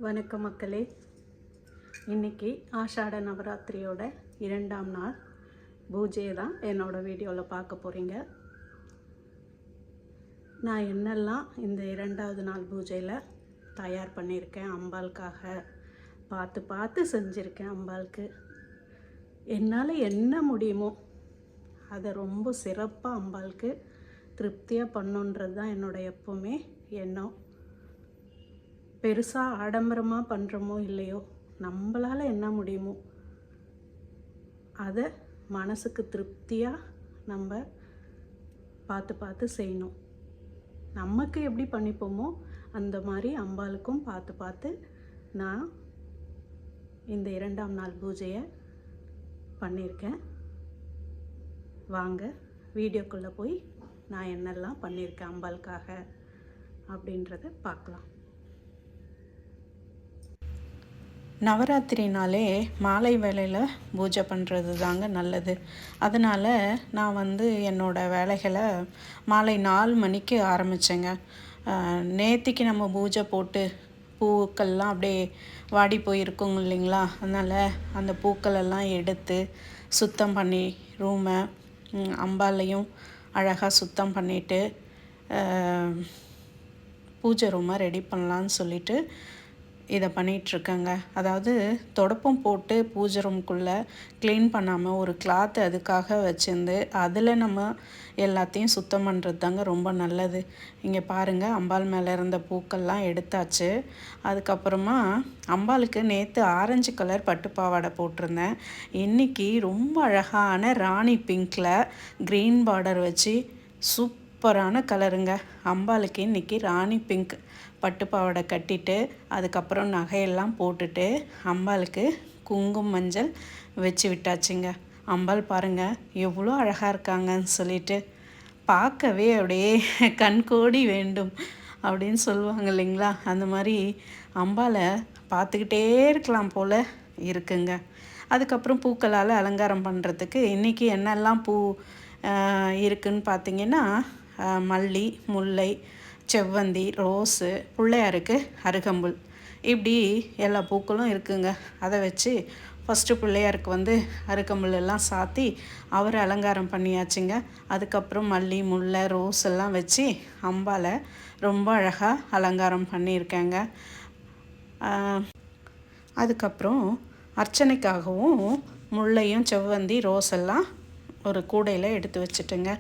வணக்கம் மக்களே. இன்றைக்கி ஆஷாட நவராத்திரியோட 2ஆம் நாள் பூஜையை தான் என்னோடய வீடியோவில் பார்க்க போகிறீங்க. நான் என்னெல்லாம் இந்த 2வது நாள் பூஜையில் தயார் பண்ணியிருக்கேன், அம்பாளுக்காக பார்த்து செஞ்சுருக்கேன். அம்பாளுக்கு என்னால் என்ன முடியுமோ அதை ரொம்ப சிறப்பாக அம்பாளுக்கு திருப்தியாக பண்ணுன்றது தான் என்னோடய எப்போவுமே எண்ணம். பெருசாக ஆடம்பரமாக பண்ணுறோமோ இல்லையோ, நம்மளால் என்ன முடியுமோ அதை மனசுக்கு திருப்தியாக நம்ம பார்த்து செய்யணும். நமக்கு எப்படி பண்ணிப்போமோ அந்த மாதிரி அம்பாளுக்கும் பார்த்து நான் இந்த 2ஆம் நாள் பூஜையை பண்ணியிருக்கேன். வாங்க வீடியோக்குள்ளே போய் நான் என்னெல்லாம் பண்ணியிருக்கேன் அம்பாளுக்காக அப்படின்றத பார்க்கலாம். நவராத்திரினாலே மாலை வேளையில் பூஜை பண்ணுறது தாங்க நல்லது. அதனால் நான் என்னோடய வேலைகளை மாலை 4 மணிக்கு ஆரம்பித்தேங்க. நேத்திக்கு நம்ம பூஜை போட்டு பூக்கள்லாம் அப்படியே வாடி போயிருக்குங்க இல்லைங்களா, அதனால் அந்த பூக்களெல்லாம் எடுத்து சுத்தம் பண்ணி ரூமை அம்பாலையும் அழகாக சுத்தம் பண்ணிவிட்டு பூஜை ரூமை ரெடி பண்ணலான்னு சொல்லிவிட்டு இதை பண்ணிகிட்ருக்கேங்க. அதாவது தொடப்பம் போட்டு பூஜை ரூம்குள்ளே க்ளீன் பண்ணாமல் ஒரு கிளாத்து அதுக்காக வச்சுருந்து அதில் நம்ம எல்லாத்தையும் சுத்தம் பண்ணுறது தாங்க ரொம்ப நல்லது. இங்கே பாருங்கள், அம்பாள் மேலே இருந்த பூக்கள்லாம் எடுத்தாச்சு. அதுக்கப்புறமா அம்பாளுக்கு நேற்று ஆரஞ்சு கலர் பட்டு பாவாடை போட்டிருந்தேன். இன்றைக்கி ரொம்ப அழகான ராணி பிங்க்கில் க்ரீன் பார்டர் வச்சு சூப்பரான கலருங்க. அம்பாளுக்கு இன்றைக்கி ராணி பிங்க் பட்டு பாவாடை கட்டிட்டு அதுக்கப்புறம் நகையெல்லாம் போட்டுட்டு அம்பாளுக்கு குங்குமம் மஞ்சள் வச்சு விட்டாச்சுங்க. அம்பாள் பாருங்கள் எவ்வளோ அழகாக இருக்காங்கன்னு சொல்லிட்டு பார்க்கவே அப்படியே கண்கோடி வேண்டும் அப்படின்னு சொல்லுவாங்க இல்லைங்களா, அந்த மாதிரி அம்பாளை பார்த்துக்கிட்டே இருக்கலாம் போல் இருக்குங்க. அதுக்கப்புறம் பூக்களால் அலங்காரம் பண்ணுறதுக்கு இன்றைக்கி என்னெல்லாம் பூ இருக்குதுன்னு பார்த்திங்கன்னா, மல்லி, முல்லை, செவ்வந்தி, ரோஸு, பிள்ளையாருக்கு அருகம்புல், இப்படி எல்லா பூக்களும் இருக்குங்க. அதை வச்சு ஃபஸ்ட்டு பிள்ளையாருக்கு அருகம்புல் எல்லாம் சாத்தி அவரை அலங்காரம் பண்ணியாச்சுங்க. அதுக்கப்புறம் மல்லி, முல்லை, ரோஸ் எல்லாம் வச்சு அம்பாலை ரொம்ப அழகாக அலங்காரம் பண்ணியிருக்கேங்க. அதுக்கப்புறம் அர்ச்சனைக்காகவும் முல்லையும் செவ்வந்தி, ரோஸ் எல்லாம் ஒரு கூடையில் எடுத்து வச்சுட்டுங்க.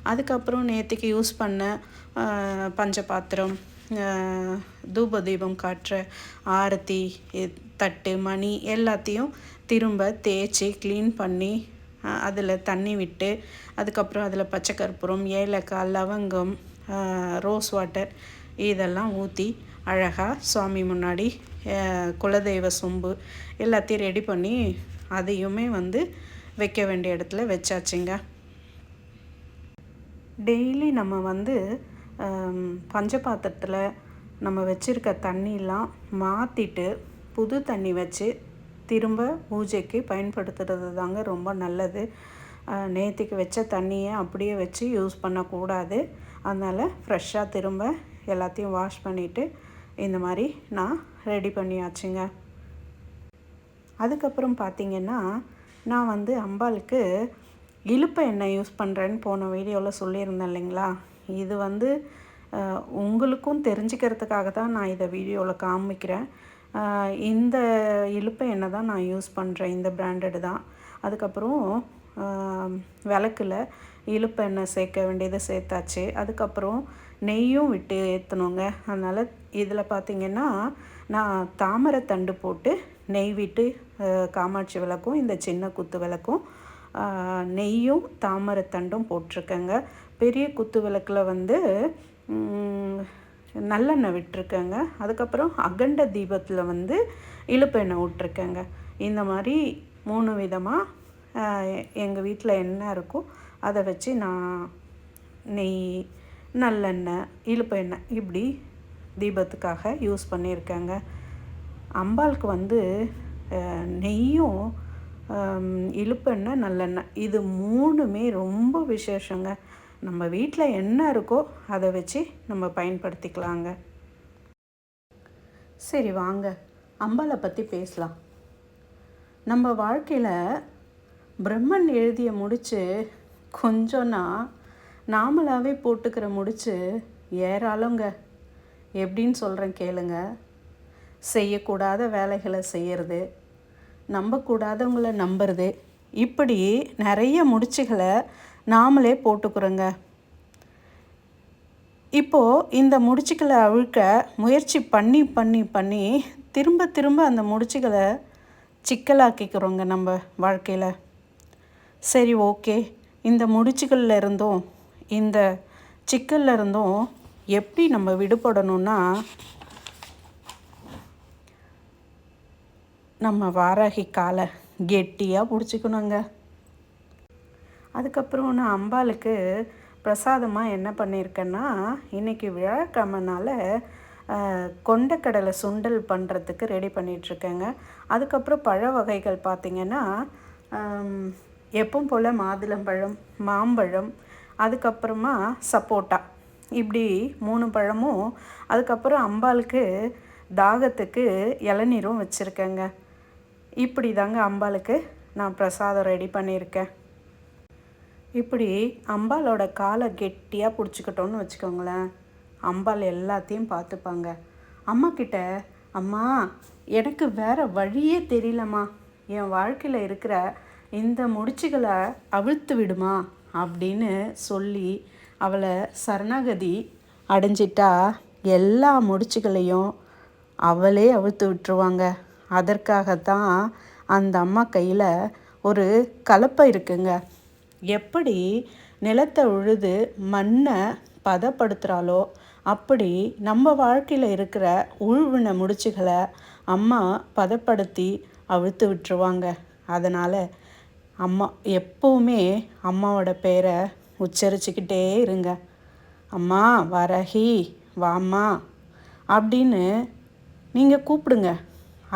அதுக்கப்புறம் நேற்றுக்கு யூஸ் பண்ண பஞ்சபாத்திரம், தூப தீபம் காட்டுற ஆரத்தி தட்டு, மணி எல்லாத்தையும் திரும்ப தேய்ச்சி க்ளீன் பண்ணி அதில் தண்ணி விட்டு அதுக்கப்புறம் அதில் பச்சை கற்பூரம், ஏலக்காய், லவங்கம், ரோஸ் வாட்டர் இதெல்லாம் ஊற்றி அழகாக சுவாமி முன்னாடி குலதெய்வ சொம்பு எல்லாத்தையும் ரெடி பண்ணி அதையுமே வைக்க வேண்டிய இடத்துல வச்சாச்சுங்க. டெய்லி நம்ம பஞ்சபாத்திரத்தில் நம்ம வச்சுருக்க தண்ணியெலாம் மாற்றிட்டு புது தண்ணி வச்சு திரும்ப பூஜைக்கு பயன்படுத்துகிறது தாங்க ரொம்ப நல்லது. நேற்றுக்கு வச்ச தண்ணியை அப்படியே வச்சு யூஸ் பண்ணக்கூடாது. அதனால் ஃப்ரெஷ்ஷாக திரும்ப எல்லாத்தையும் வாஷ் பண்ணிவிட்டு இந்த மாதிரி நான் ரெடி பண்ணியாச்சுங்க. அதுக்கப்புறம் பார்த்திங்கன்னா, நான் அம்பாளுக்கு இலுப்பை எண்ணெய் யூஸ் பண்ணுறேன்னு போன வீடியோவில் சொல்லியிருந்தேன் இல்லைங்களா. இது உங்களுக்கும் தெரிஞ்சுக்கிறதுக்காக தான் நான் இதை வீடியோவில் காமிக்கிறேன். இந்த இலுப்பை எண்ணெய் தான் நான் யூஸ் பண்ணுறேன், இந்த பிராண்டடு தான். அதுக்கப்புறம் விளக்கில் இலுப்பை எண்ணெய் சேர்க்க வேண்டியதை சேர்த்தாச்சு. அதுக்கப்புறம் நெய்யும் விட்டு ஏற்றணுங்க. அதனால் இதில் பார்த்திங்கன்னா நான் தாமரை தண்டு போட்டு நெய் விட்டு காமாட்சி விளக்கும் இந்த சின்ன குத்து விளக்கும் நெய்யும் தாமரை தண்டும் போட்டிருக்கேங்க. பெரிய குத்து விளக்கில் நல்லெண்ணெய் விட்டுருக்கேங்க. அதுக்கப்புறம் அகண்ட தீபத்தில் இலுப்பு எண்ணெய் விட்டுருக்கேங்க. இந்த மாதிரி 3 விதமாக எங்கள் வீட்டில் என்ன இருக்கோ அதை வச்சு நான் நெய், நல்லெண்ணெய், இலுப்பு எண்ணெய் இப்படி தீபத்துக்காக யூஸ் பண்ணியிருக்கேங்க. அம்பாளுக்கு நெய்யும் இலுப்பெண்ணெய், நல்லெண்ணெய் இது 3மே ரொம்ப விசேஷங்க. நம்ம வீட்டில் என்ன இருக்கோ அதை வச்சு நம்ம பயன்படுத்திக்கலாங்க. சரி வாங்க அம்பாளை பற்றி பேசலாம். நம்ம வாழ்க்கையில் பிரம்மன் எழுதிய முடிச்சு கொஞ்சம்னா நாமளாகவே போட்டுக்கிற முடிச்சு ஏராளங்க. எப்படின்னு சொல்கிறேன் கேளுங்க. செய்யக்கூடாத வேலைகளை செய்கிறது, நம்பக்கூடாதவங்களை நம்புறது, இப்படி நிறைய முடிச்சுகளை நாமளே போட்டுக்கிறோங்க. இப்போது இந்த முடிச்சுகளை அவிழ்க்க முயற்சி பண்ணி பண்ணி பண்ணி திரும்ப திரும்ப அந்த முடிச்சுகளை சிக்கலாக்கிக்கிறோங்க நம்ம வாழ்க்கையில். சரி, ஓகே, இந்த முடிச்சுகளில் இருந்தும் இந்த சிக்கலில் இருந்தும் எப்படி நம்ம விடுபடணும்னா, நம்ம வாராகி காலை கெட்டியாக பிடிச்சிக்கணுங்க. அதுக்கப்புறம் நான் அம்பாளுக்கு பிரசாதமாக என்ன பண்ணியிருக்கேன்னா, இன்றைக்கி வியாழக்கிழமைனால கொண்டக்கடலை சுண்டல் பண்ணுறதுக்கு ரெடி பண்ணிகிட்ருக்கேங்க. அதுக்கப்புறம் பழ வகைகள் பார்த்திங்கன்னா, எப்பவும் போல் மாதுளம்பழம், மாம்பழம், அதுக்கப்புறமா சப்போட்டா, இப்படி 3 பழமும், அதுக்கப்புறம் அம்பாளுக்கு தாகத்துக்கு இளநீரும் வச்சுருக்கேங்க. இப்படி தாங்க அம்பாளுக்கு நான் பிரசாதம் ரெடி பண்ணியிருக்கேன். இப்படி அம்பாலோட காலை கெட்டியாக பிடிச்சிக்கிட்டோன்னு வச்சுக்கோங்களேன், அம்பாள் எல்லாத்தையும் பார்த்துப்பாங்க. அம்மாக்கிட்ட, அம்மா எனக்கு வேறு வழியே தெரியலம்மா, என் வாழ்க்கையில் இருக்கிற இந்த முடிச்சுகளை அவிழ்த்து விடுமா அப்படின்னு சொல்லி அவளை சரணாகதி அடைஞ்சிட்டா எல்லா முடிச்சுகளையும் அவளே அவிழ்த்து விட்டுருவாங்க. அதற்காகத்தான் அந்த அம்மா கையில் ஒரு கலப்பை இருக்குங்க. எப்படி நிலத்தை உழுது மண்ணை பதப்படுத்துகிறாளோ அப்படி நம்ம வாழ்க்கையில் இருக்கிற உழுவின முடிச்சுகளை அம்மா பதப்படுத்தி அவிழ்த்து விட்டுருவாங்க. அதனால் அம்மா எப்போவுமே அம்மாவோட பேரை உச்சரிச்சுக்கிட்டே இருங்க. அம்மா வாராகி வாம்மா அப்படின்னு நீங்கள் கூப்பிடுங்க.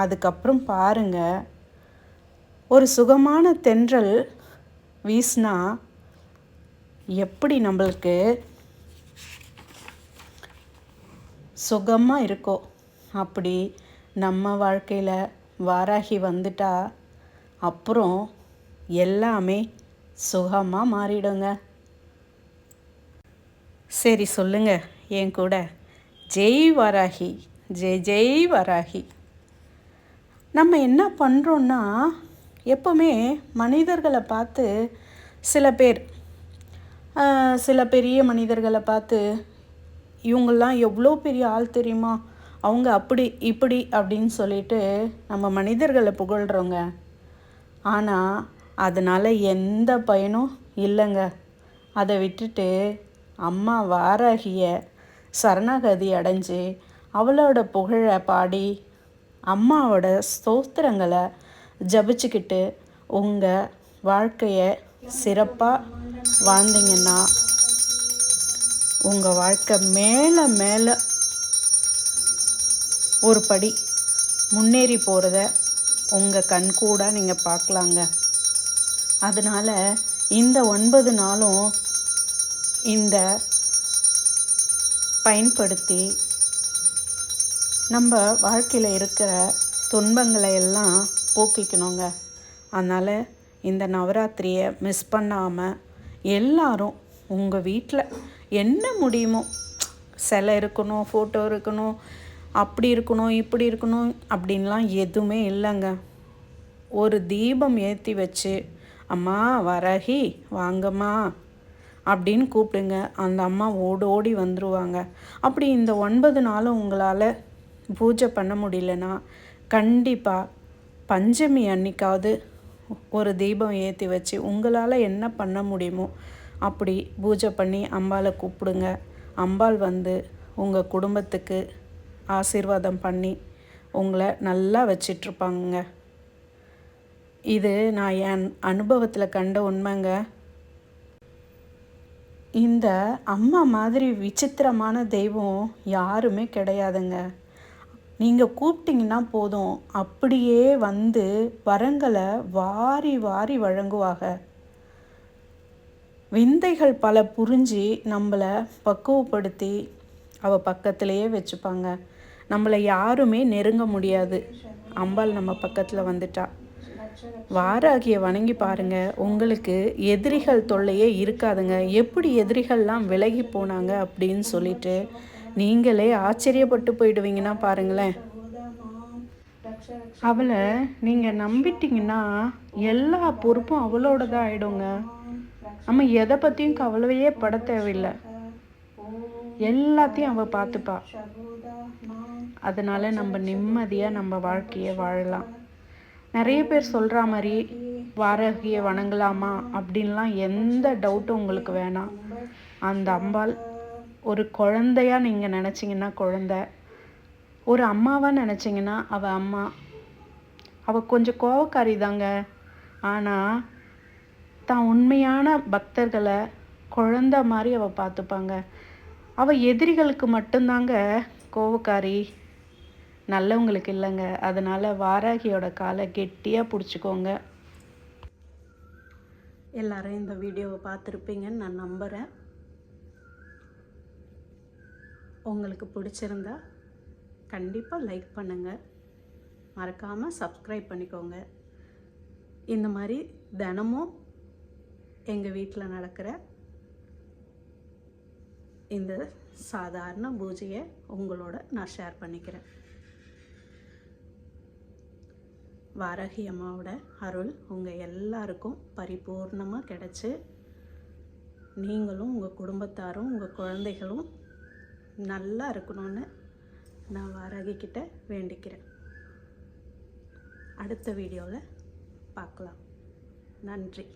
அதுக்கப்புறம் பாருங்கள், ஒரு சுகமான தென்றல் வீசினா எப்படி நம்மளுக்கு சுகமாக இருக்கோ அப்படி நம்ம வாழ்க்கையில் வாராகி வந்துட்டா அப்புறம் எல்லாமே சுகமாக மாறிடுங்க. சரி, சொல்லுங்க என் கூட, ஜெய் வாராகி, ஜெய் ஜெய் வாராகி. நம்ம என்ன பண்ணுறோன்னா, எப்போவுமே மனிதர்களை பார்த்து சில பெரிய மனிதர்களை பார்த்து, இவங்கெல்லாம் எவ்வளோ பெரிய ஆள் தெரியுமா, அவங்க அப்படி இப்படி அப்படின்னு சொல்லிட்டு நம்ம மனிதர்களை புகழ்கிறோங்க. ஆனால் அதனால் எந்த பயனும் இல்லைங்க. அதை விட்டுட்டு அம்மா வாராகிய சரணாகதி அடைஞ்சு அவளோட புகழை பாடி அம்மாவோட ஸ்தோத்திரங்களை ஜபிச்சுக்கிட்டு உங்கள் வாழ்க்கையை சிறப்பாக வாழ்ந்தீங்கன்னா உங்கள் வாழ்க்கை மேலே மேலே ஒரு படி முன்னேறி போகிறத உங்கள் கண்கூட நீங்கள் பார்க்கலாங்க. அதனால் இந்த 9 நாளும் இந்த பயன்படுத்தி நம்ம வாழ்க்கையில் இருக்கிற துன்பங்களை எல்லாம் போக்கிக்கணுங்க. அதனால் இந்த நவராத்திரியை மிஸ் பண்ணாமல் எல்லாரும் உங்கள் வீட்டில் என்ன முடியுமோ, சிலை இருக்கணும், ஃபோட்டோ இருக்கணும், அப்படி இருக்கணும், இப்படி இருக்கணும் அப்படின்லாம் எதுவுமே இல்லைங்க. ஒரு தீபம் ஏற்றி வச்சு, அம்மா வாராகி வாங்கம்மா அப்படின்னு கூப்பிடுங்க. அந்த அம்மா ஓடோடி வந்துடுவாங்க. அப்படி இந்த 9 நாளும் உங்களால் பூஜை பண்ண முடியலன்னா கண்டிப்பாக பஞ்சமி அன்னைக்காவது ஒரு தீபம் ஏற்றி வச்சு உங்களால் என்ன பண்ண முடியுமோ அப்படி பூஜை பண்ணி அம்பாளை கூப்பிடுங்க. அம்பாள் வந்து உங்கள் குடும்பத்துக்கு ஆசீர்வாதம் பண்ணி உங்களை நல்லா வச்சிட்ருப்பாங்க. இது நான் என் அனுபவத்தில் கண்ட உண்மைங்க. இந்த அம்மா மாதிரி விசித்திரமான தெய்வம் யாருமே கிடையாதுங்க. நீங்கள் கூப்பிட்டிங்கன்னா போதும், அப்படியே வந்து வரங்களை வாரி வாரி வழங்குவாங்க. விந்தைகள் பல புரிஞ்சு நம்மளை பக்குவப்படுத்தி அவள் பக்கத்திலேயே வச்சுப்பாங்க. நம்மளை யாருமே நெருங்க முடியாது. அம்பாள் நம்ம பக்கத்தில் வந்துட்டா. வாராகியை வணங்கி பாருங்க, உங்களுக்கு எதிரிகள் தொல்லையே இருக்காதுங்க. எப்படி எதிரிகள்லாம் விலகி போனாங்க அப்படின்னு சொல்லிட்டு நீங்களே ஆச்சரியப்பட்டு போயிடுவீங்கன்னா பாருங்களேன். அவளை நீங்கள் நம்பிட்டீங்கன்னா எல்லா பொறுப்பும் அவளோடதான் ஆயிடுங்க. நம்ம எதை பற்றியும் கவலையே பட தேவையில்லை. எல்லாத்தையும் அவள் பார்த்துப்பா. அதனால் நம்ம நிம்மதியாக நம்ம வாழ்க்கையை வாழலாம். நிறைய பேர் சொல்கிற மாதிரி வாராகியை வணங்கலாமா அப்படின்லாம் எந்த டவுட்டும் உங்களுக்கு வேணாம். அந்த அம்பாள் ஒரு குழந்தையாக நீங்கள் நினச்சிங்கன்னா குழந்தை, ஒரு அம்மாவாக நினச்சிங்கன்னா அவள் அம்மா. அவள் கொஞ்சம் கோவக்காரி தாங்க. ஆனால் தான் உண்மையான பக்தர்களை குழந்தை மாதிரி அவள் பார்த்துப்பாங்க. அவள் எதிரிகளுக்கு மட்டும்தாங்க கோவக்காரி, நல்லவங்களுக்கு இல்லைங்க. அதனால் வாராகியோட காலை கெட்டியாக பிடிச்சிக்கோங்க. எல்லாரும் இந்த வீடியோவை பார்த்துருப்பீங்கன்னு நான் நம்புகிறேன். உங்களுக்கு பிடிச்சிருந்தா கண்டிப்பாக லைக் பண்ணுங்கள், மறக்காமல் சப்ஸ்கிரைப் பண்ணிக்கோங்க. இந்த மாதிரி தினமும் எங்கள் வீட்டில் நடக்கிற இந்த சாதாரண பூஜையை உங்களோட நான் ஷேர் பண்ணிக்கிறேன். வாராகி அம்மாவோட அருள் உங்கள் எல்லாருக்கும் பரிபூர்ணமாக கிடச்சி நீங்களும் உங்கள் குடும்பத்தாரும் உங்கள் குழந்தைகளும் நல்லா இருக்கணும்னு நான் வாராகி கிட்ட வேண்டிக்கிறேன். அடுத்த வீடியோவில் பார்க்கலாம். நன்றி.